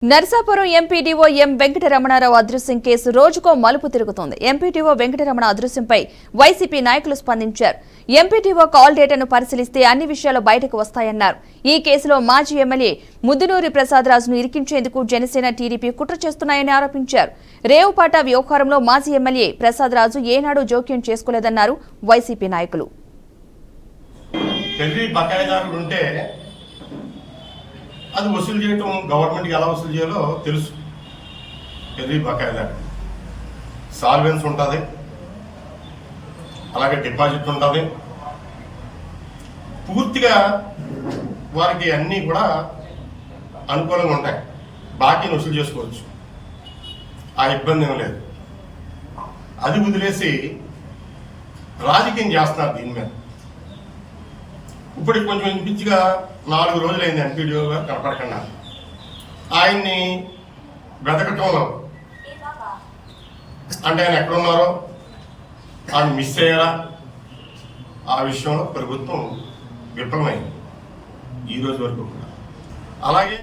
Narsapuram MPDO ఎం వెంకటరమణారావు అదృశ్యం case రోజుకో మలుపు తిరుగుతోంది. ఎంపీడీఓ వెంకటరమణ అదృశ్యంపై వైసీపీ నాయకులు స్పందించారు. ఎంపీడీఓ కాల్ డేటాను పరిశీలిస్తే అన్ని విషయాలు బయటకు వస్తాయన్నారు. ఈ కేసులో మాజీ ఎమ్మెల్యే ముద్దునూరి ప్రసాద్ రాజును ఇరికించేందుకు జనసేన టీడీపీ కుట్ర చేస్తున్నాయని ఆరోపించారు. రేవుపాట వ్యవహారంలో మాజీ ఎమ్మెల్యే ప్రసాద్ రాజు ఏనాడూ జోక్యం చేసుకోలేదన్నారు వైసీపీ నాయకులు. అది వసూలు చేయటం గవర్నమెంట్కి ఎలా వసూలు చేయాలో తెలుసు. పెళ్లి బకాయిదారు సాల్వెన్స్ ఉంటుంది, అలాగే డిపాజిట్ ఉంటుంది. పూర్తిగా వారికి అన్నీ కూడా అనుకూలంగా ఉంటాయి. బాకీని వసూలు చేసుకోవచ్చు, ఆ ఇబ్బంది ఏం లేదు. అది వదిలేసి రాజకీయం చేస్తున్నారు దీని మీద. ఇప్పుడు కొంచెం పిచ్చిగా 4 రోజులైంది ఎంపీడీఓగా కనపడకుండా. ఆయన్ని వెతకటంలో అంటే ఆయన ఎక్కడున్నారో, ఆయన మిస్ అయ్యారా, ఆ విషయంలో ప్రభుత్వం విఫలమైంది ఈ రోజు వరకు కూడా. అలాగే